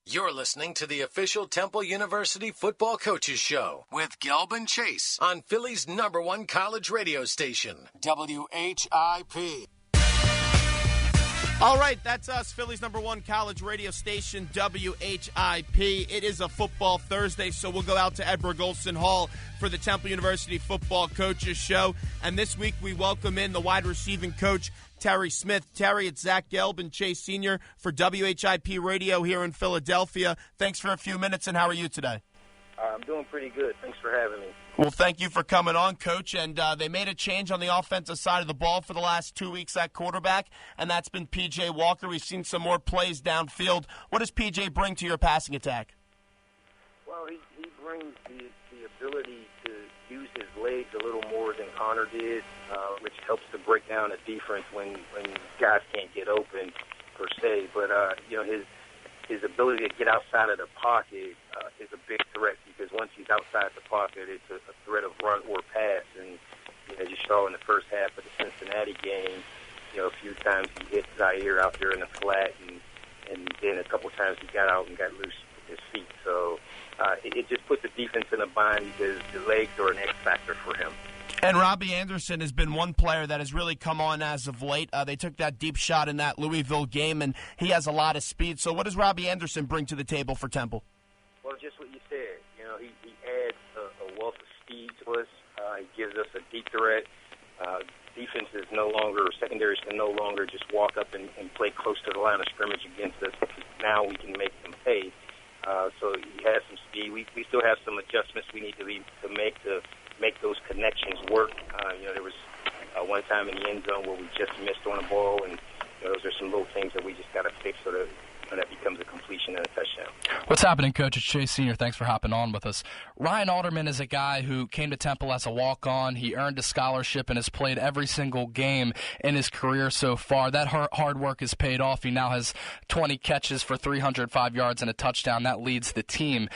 You're listening to the official Temple University Football Coaches Show with Gelb and Chase on Philly's #1 college radio station, WHIP. All right, that's us, Philly's #1 college radio station, WHIP. It is a football Thursday, so we'll go out to Edward Golson Hall for the Temple University Football Coaches Show. And this week we welcome in the wide receiving coach, Terry Smith. Terry, it's Zach Gelb and Chase Sr. for WHIP Radio here in Philadelphia. Thanks for a few minutes, and how are you today? I'm doing pretty good. Thanks for having me. Well, thank you for coming on, Coach. And they made a change on the offensive side of the ball for the last 2 weeks at quarterback, and that's been P.J. Walker. We've seen some more plays downfield. What does P.J. bring to your passing attack? Well, he brings the ability to use his legs a little more than Connor did, which helps to break down a defense when guys can't get open, per se. But, his ability to get outside of the pocket is a big threat, because once he's outside the pocket, it's a threat of run or pass. And as you saw in the first half of the Cincinnati game, a few times he hit Zaire out there in the flat, and then a couple times he got out and got loose with his feet. So it just put the defense in a bind, because the legs are an X factor for him. And Robbie Anderson has been one player that has really come on as of late. They took that deep shot in that Louisville game, and he has a lot of speed. So what does Robbie Anderson bring to the table for Temple? Well, just what you said. He adds a wealth of speed to us. He gives us a deep threat. Defenses no longer, secondaries can no longer just walk up and play close to the line of scrimmage against us. Now we can make them pay. So he has some speed. We still have some adjustments we need to make those connections work. There was one time in the end zone where we just missed on a ball, and those are some little things that we just got to fix so that that becomes a completion and a touchdown. What's happening, Coach? It's Chase Sr. Thanks for hopping on with us. Ryan Alderman is a guy who came to Temple as a walk-on. He earned a scholarship and has played every single game in his career so far. That hard work has paid off. He now has 20 catches for 305 yards and a touchdown. That leads the team.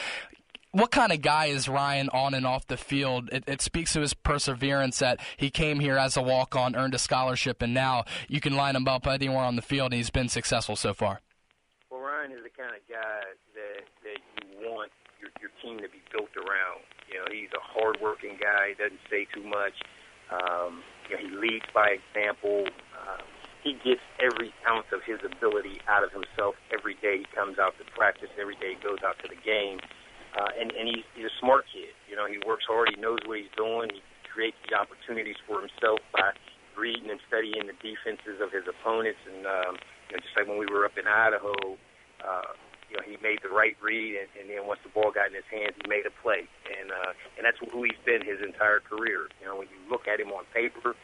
What kind of guy is Ryan on and off the field? It speaks to his perseverance that he came here as a walk-on, earned a scholarship, and now you can line him up anywhere on the field, and he's been successful so far. Well, Ryan is the kind of guy that you want your team to be built around. He's a hard-working guy. He doesn't say too much. He leads by example. He gets every ounce of his ability out of himself every day he comes out to practice, every day he goes out to the game. And he's a smart kid. He works hard. He knows what he's doing. He creates the opportunities for himself by reading and studying the defenses of his opponents. And just like when we were up in Idaho, he made the right read, and then once the ball got in his hands, he made a play. And that's who he's been his entire career. When you look at him on paper,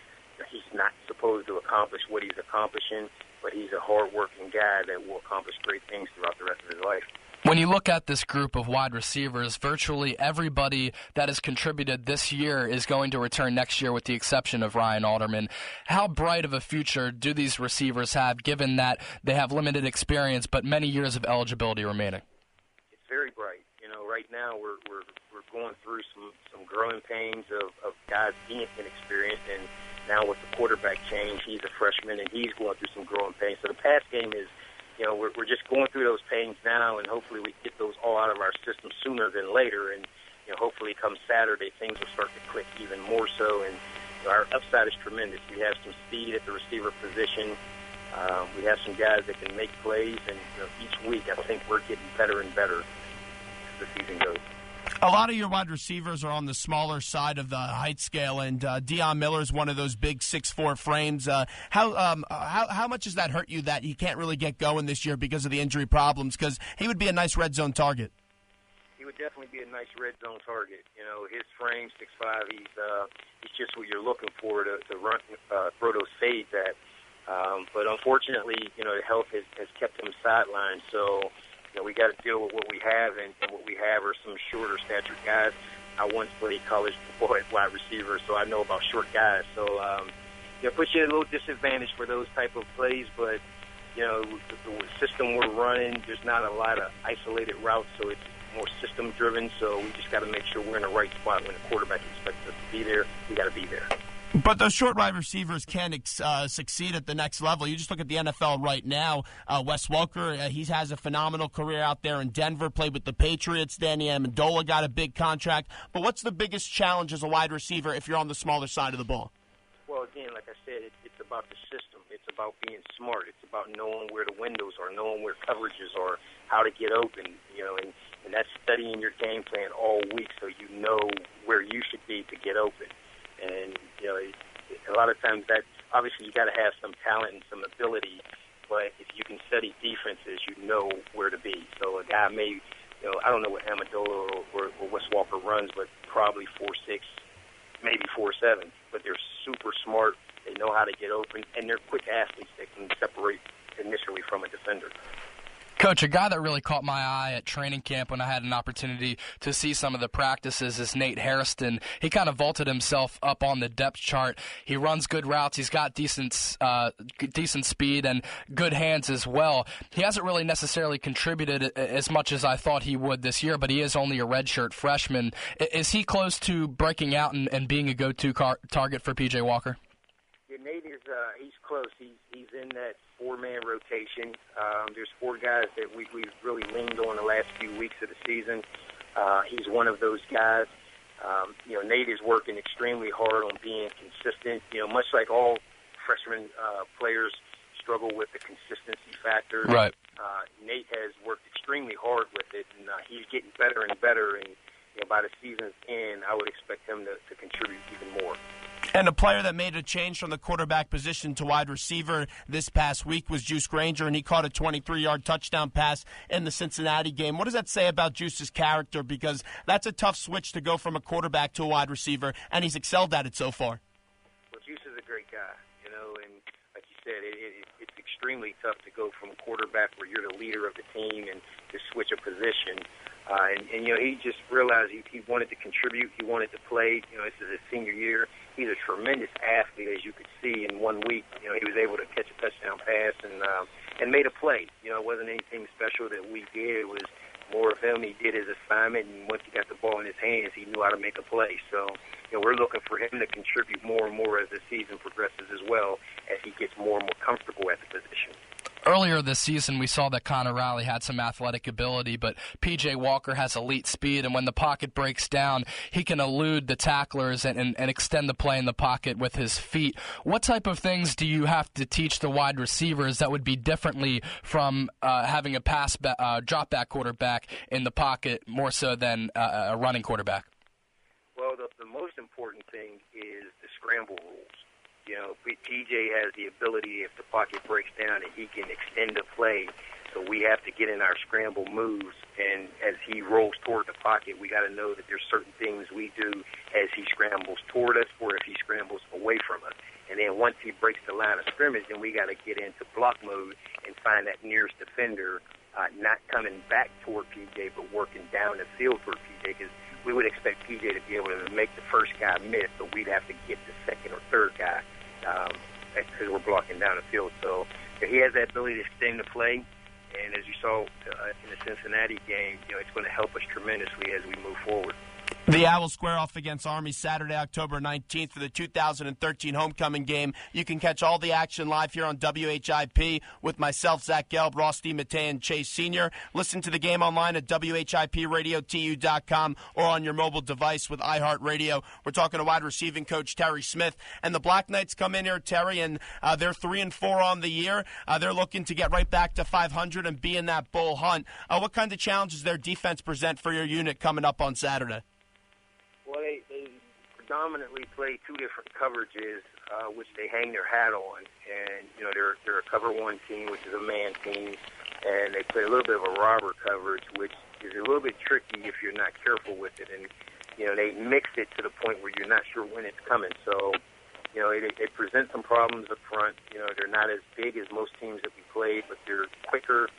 he's not supposed to accomplish what he's accomplishing, but he's a hard-working guy that will accomplish great things throughout the rest of his life. When you look at this group of wide receivers, virtually everybody that has contributed this year is going to return next year with the exception of Ryan Alderman. How bright of a future do these receivers have, given that they have limited experience but many years of eligibility remaining? It's very bright. Right now we're going through some growing pains of guys being inexperienced, and now with the quarterback change, he's a freshman and he's going through some growing pains. So the pass game is, we're just going through those pains now, and hopefully we get those all out of our system sooner than later. And hopefully come Saturday, things will start to click even more so. And our upside is tremendous. We have some speed at the receiver position. We have some guys that can make plays, and each week I think we're getting better and better as the season goes. A lot of your wide receivers are on the smaller side of the height scale, and Deion Miller is one of those big 6'4" frames. How much does that hurt you that he can't really get going this year because of the injury problems? Because he would be a nice red zone target. He would definitely be a nice red zone target. His frame, 6'5", he's just what you're looking for to run, throw those fades at. But unfortunately, the health has kept him sidelined. So, we got to deal with what we have, and what we have are some shorter stature guys. I once played college football at wide receiver, so I know about short guys. So, it puts you at a little disadvantage for those type of plays. But, the system we're running, there's not a lot of isolated routes, so it's more system-driven. So we just got to make sure we're in the right spot when the quarterback expects us to be there. We got to be there. But those short wide receivers can succeed at the next level. You just look at the NFL right now. Wes Welker, he has a phenomenal career out there in Denver, played with the Patriots. Danny Amendola got a big contract. But what's the biggest challenge as a wide receiver if you're on the smaller side of the ball? Well, again, like I said, it's about the system. It's about being smart. It's about knowing where the windows are, knowing where coverages are, how to get open, and that's studying your game plan all week so you know where you should be to get open. And, a lot of times that, obviously you got to have some talent and some ability, but if you can study defenses, you know where to be. So a guy may, I don't know what Amendola or Wes Walker runs, but probably 4.6, maybe 4.7, but they're super smart. They know how to get open, and they're quick athletes that can separate initially from a defender. Coach, a guy that really caught my eye at training camp when I had an opportunity to see some of the practices is Nate Hairston. He kind of vaulted himself up on the depth chart. He runs good routes. He's got decent speed and good hands as well. He hasn't really necessarily contributed as much as I thought he would this year, but he is only a redshirt freshman. Is he close to breaking out and being a go-to target for P.J. Walker? Yeah, Nate is he's close. He's in that four-man rotation. There's four guys that we've really leaned on the last few weeks of the season. He's one of those guys. Nate is working extremely hard on being consistent. Much like all freshman players struggle with the consistency factor. Right. Nate has worked extremely hard with it, and he's getting better and better. And by the season's end, I would expect him to contribute even more. And a player that made a change from the quarterback position to wide receiver this past week was Juice Granger, and he caught a 23-yard touchdown pass in the Cincinnati game. What does that say about Juice's character? Because that's a tough switch to go from a quarterback to a wide receiver, and he's excelled at it so far. Well, Juice is a great guy, and like you said, it's extremely tough to go from quarterback where you're the leader of the team and to switch a position. He just realized he wanted to contribute. He wanted to play. This is his senior year. He's a tremendous athlete, as you could see in 1 week. He was able to catch a touchdown pass and made a play. It wasn't anything special that we did. It was more of him. He did his assignment, and once he got the ball in his hands, he knew how to make a play. So, we're looking for him to contribute more and more as the season progresses as well, as he gets more and more comfortable at the position. Earlier this season, we saw that Connor Riley had some athletic ability, but P.J. Walker has elite speed, and when the pocket breaks down, he can elude the tacklers and extend the play in the pocket with his feet. What type of things do you have to teach the wide receivers that would be differently from having a drop-back quarterback in the pocket more so than a running quarterback? Well, the most important thing is the scramble rules. PJ has the ability, if the pocket breaks down, that he can extend the play. So we have to get in our scramble moves, and as he rolls toward the pocket, we got to know that there's certain things we do as he scrambles toward us or if he scrambles away from us. And then once he breaks the line of scrimmage, then we got to get into block mode and find that nearest defender, not coming back toward PJ, but working down the field toward PJ, because we would expect PJ to be able to make the first guy miss, but we'd have to get the second or third guy because we're blocking down the field. So he has that ability to extend the play, and as you saw in the Cincinnati game, it's going to help us tremendously as we move forward. The Owls square off against Army Saturday, October 19th for the 2013 homecoming game. You can catch all the action live here on WHIP with myself, Zach Gelb, Ross DiMattei, and Chase Sr. Listen to the game online at WHIPRadioTU.com or on your mobile device with iHeartRadio. We're talking to wide receiving coach Terry Smith. And the Black Knights come in here, Terry, and they're 3-4 on the year. They're looking to get right back to 500 and be in that bowl hunt. What kind of challenges their defense present for your unit coming up on Saturday? Well, they predominantly play two different coverages, which they hang their hat on. And, they're a cover one team, which is a man team, and they play a little bit of a robber coverage, which is a little bit tricky if you're not careful with it. And, they mix it to the point where you're not sure when it's coming. So, they present some problems up front. They're not as big as most teams that we played, but they're quicker,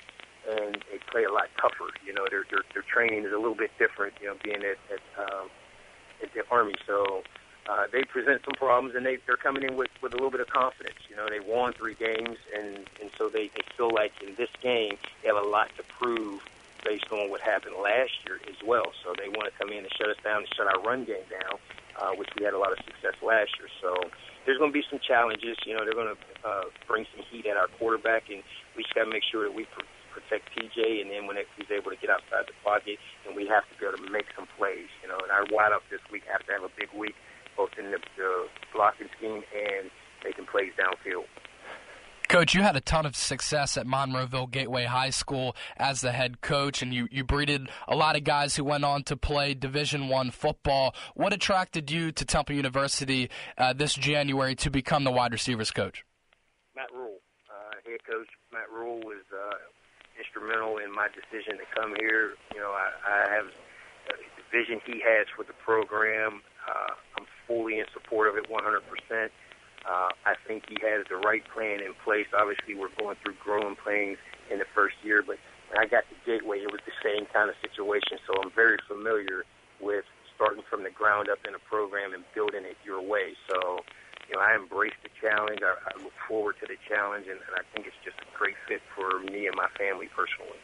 and they play a lot tougher. Their training is a little bit different, being at the Army. So they present some problems, and they're coming in with a little bit of confidence. They won 3 games, and so they feel like in this game they have a lot to prove based on what happened last year as well. So they want to come in and shut us down and shut our run game down. which we had a lot of success last year. So there's going to be some challenges. You know, they're going to bring some heat at our quarterback, and we just got to make sure that we protect TJ, and then when he's able to get outside the pocket, and we have to be able to make some plays. You know, and our wideouts this week have to have a big week, both in the blocking scheme and making plays downfield. Coach, you had a ton of success at Monroeville Gateway High School as the head coach, and you breeded a lot of guys who went on to play Division I football. What attracted you to Temple University this January to become the wide receivers coach? Matt Rule. Head coach Matt Rule was instrumental in my decision to come here. You know, I have the vision he has for the program. I'm fully in support of it 100%. I think he has the right plan in place. Obviously, we're going through growing pains in the first year, but when I got to Gateway, it was the same kind of situation. So I'm very familiar with starting from the ground up in a program and building it your way. So, you know, I embrace the challenge. I look forward to the challenge, and I think it's just a great fit for me and my family personally.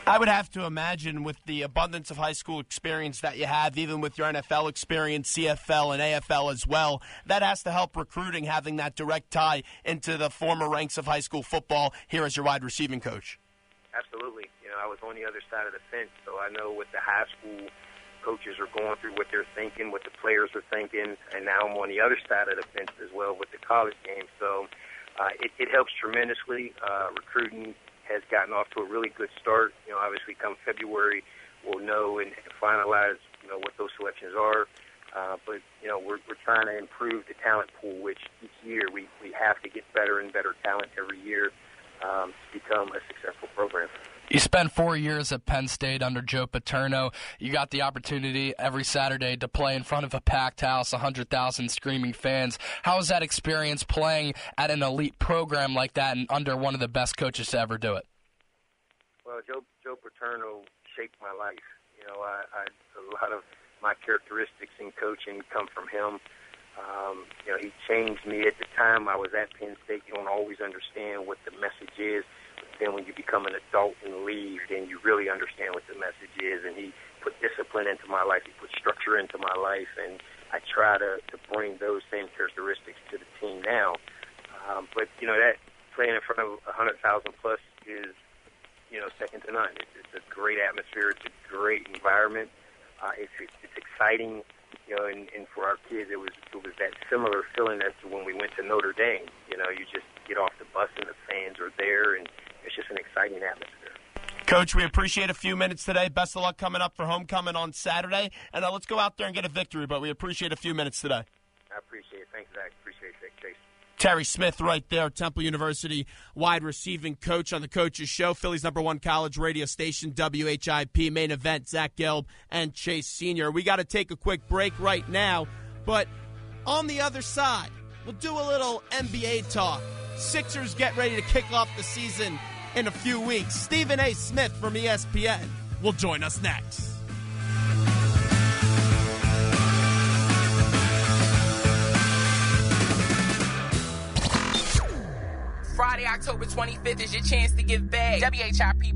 I would have to imagine with the abundance of high school experience that you have, even with your NFL experience, CFL and AFL as well, that has to help recruiting, having that direct tie into the former ranks of high school football here as your wide receiving coach. Absolutely. You know, I was on the other side of the fence, so I know what the high school coaches are going through, what they're thinking, what the players are thinking, and now I'm on the other side of the fence as well with the college game. So it helps tremendously. Recruiting has gotten off to a really good start. You know, obviously come February, we'll know and finalize, you know, what those selections are. But, you know, we're trying to improve the talent pool, which each year we have to get better and better talent every year to become a successful program. You spent 4 years at Penn State under Joe Paterno. You got the opportunity every Saturday to play in front of a packed house, 100,000 screaming fans. How was that experience playing at an elite program like that and under one of the best coaches to ever do it? Well, Joe Paterno shaped my life. You know, a lot of my characteristics in coaching come from him. You know, he changed me at the time I was at Penn State. You don't always understand what the message is. Then when you become an adult and leave, then you really understand what the message is. And he put discipline into my life. He put structure into my life. And I try to bring those same characteristics to the team now. But, you know, that playing in front of 100,000 plus is, you know, second to none. It's a great atmosphere. It's a great environment. It's exciting, you know, and for our kids, it was that similar feeling as to when we went to Notre Dame. You know, you just get off the bus and the fans are there, and it's just an exciting atmosphere. Coach, we appreciate a few minutes today. Best of luck coming up for homecoming on Saturday. And let's go out there and get a victory, but we appreciate a few minutes today. I appreciate it. Thanks, Zach. Appreciate it, Chase. Terry Smith right there, Temple University wide receiving coach on the Coach's Show. Philly's #1 college radio station, WHIP. Main event, Zach Gelb and Chase Sr. We got to take a quick break right now, but on the other side, we'll do a little NBA talk. Sixers get ready to kick off the season in a few weeks. Stephen A. Smith from ESPN will join us next. Friday, October 25th is your chance to give back. WHIP presents